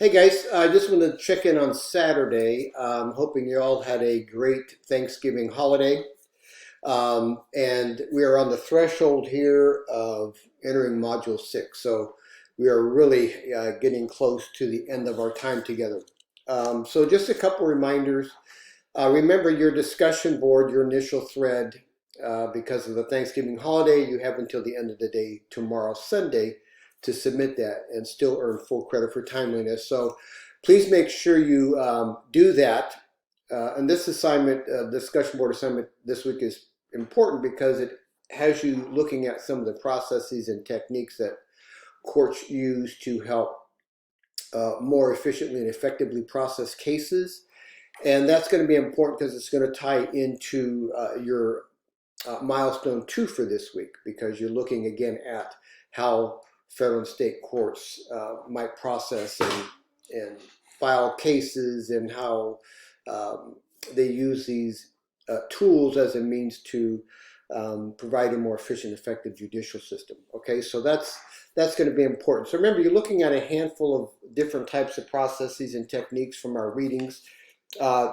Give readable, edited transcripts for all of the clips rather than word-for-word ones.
Hey guys, I just wanted to check in on Saturday. Hoping you all had a great Thanksgiving holiday. And we are on the threshold here of entering Module 6. So we are really getting close to the end of our time together. So just a couple reminders. Remember your discussion board, your initial thread, because of the Thanksgiving holiday, you have until the end of the day tomorrow, Sunday, to submit that and still earn full credit for timeliness. So please make sure you do that. And this assignment, discussion board assignment this week is important because it has you looking at some of the processes and techniques that courts use to help more efficiently and effectively process cases. And that's going to be important because it's going to tie into your milestone 2 for this week, because you're looking again at how federal and state courts might process and file cases, and how they use these tools as a means to provide a more efficient, effective judicial system. Okay, so that's going to be important. So remember, you're looking at a handful of different types of processes and techniques from our readings. Uh,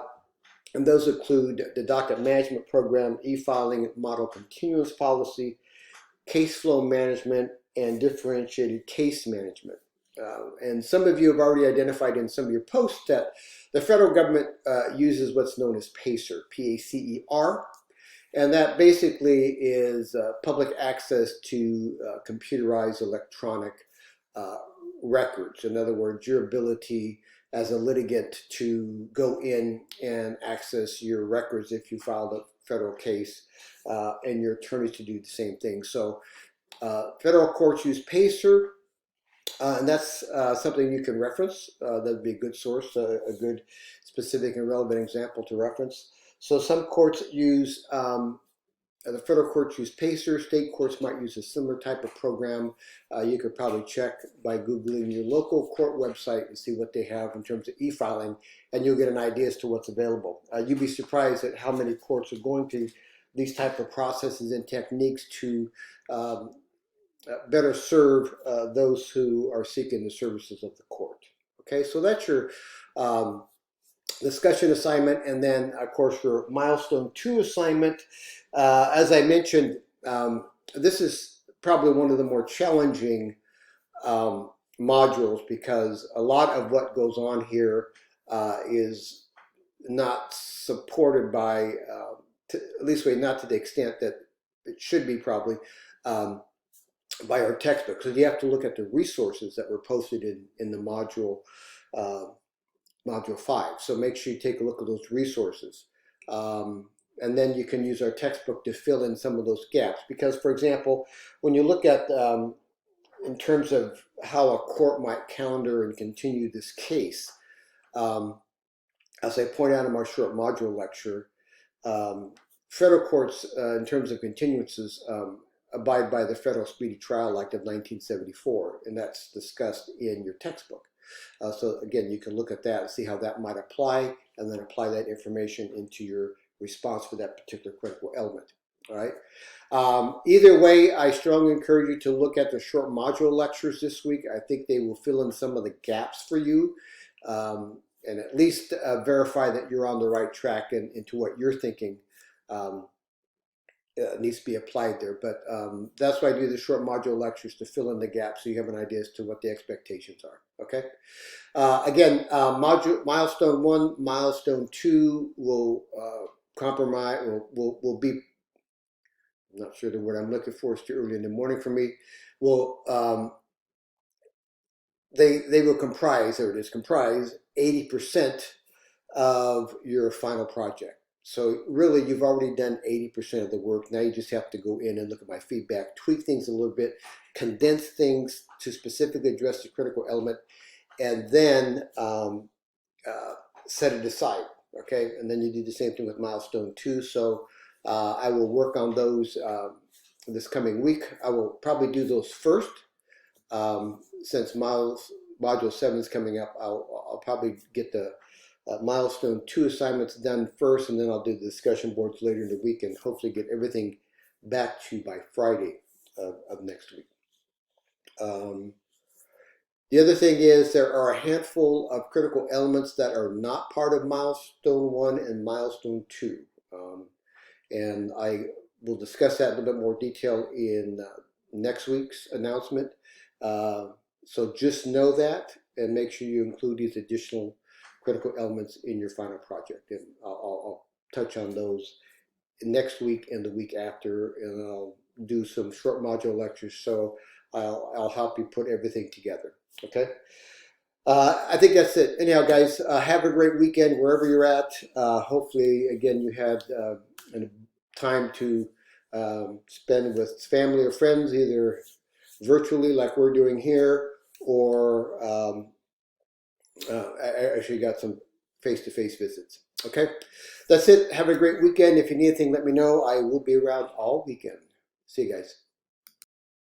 and those include the docket management program, e-filing, model continuance policy, case flow management, and differentiated case management. And some of you have already identified in some of your posts that the federal government uses what's known as PACER, P-A-C-E-R, and that basically is public access to computerized electronic uh, records. In other words, your ability as a litigant to go in and access your records if you filed a federal case, and your attorneys to do the same thing. So federal courts use PACER, and that's something you can reference. That'd be a good source, a good specific and relevant example to reference. So some courts use the federal courts use PACER. State courts might use a similar type of program. You could probably check by Googling your local court website and see what they have in terms of e-filing, and you'll get an idea as to what's available. You'd be surprised at how many courts are going to these type of processes and techniques to better serve those who are seeking the services of the court. Okay, so that's your discussion assignment, and then of course your milestone 2 assignment. As I mentioned, this is probably one of the more challenging modules, because a lot of what goes on here is not supported by, at least not to the extent that it should be probably, by our textbook. So you have to look at the resources that were posted in the uh, module 5. So make sure you take a look at those resources. And then you can use our textbook to fill in some of those gaps. Because, for example, when you look at, in terms of how a court might calendar and continue this case, as I point out in my short module lecture, federal courts, in terms of continuances, abide by the Federal Speedy Trial Act of 1974, and that's discussed in your textbook. So again, you can look at that and see how that might apply, and then apply that information into your response for that particular critical element. All right. Either way, I strongly encourage you to look at the short module lectures this week. I think they will fill in some of the gaps for you, and at least verify that you're on the right track and into what you're thinking needs to be applied there. But that's why I do the short module lectures, to fill in the gaps so you have an idea as to what the expectations are. Okay. Again, milestone 1, milestone 2 will compromise, will be, I'm not sure the word I'm looking for, it's too early in the morning for me, will they will comprise, there it is, comprise 80% of your final project. So really, you've already done 80% of the work. Now you just have to go in and look at my feedback, tweak things a little bit, condense things to specifically address the critical element, and then set it aside. Okay, and then you do the same thing with milestone 2. So I will work on those this coming week. I will probably do those first, since module 7 is coming up. I'll probably get the milestone 2 assignments done first, and then I'll do the discussion boards later in the week, and hopefully get everything back to you by Friday of next week. The other thing is there are a handful of critical elements that are not part of milestone 1 and milestone 2. Um, and I will discuss that in a little bit more detail in next week's announcement. Uh, so just know that and make sure you include these additional critical elements in your final project. And I'll touch on those next week and the week after, and I'll do some short module lectures. So I'll help you put everything together. Okay. I think that's it. Anyhow, guys, have a great weekend wherever you're at. Hopefully, again, you had time to spend with family or friends, either virtually like we're doing here, or actually got some face-to-face visits. Okay, that's it. Have a great weekend. If you need anything, let me know. I will be around all weekend. See you guys.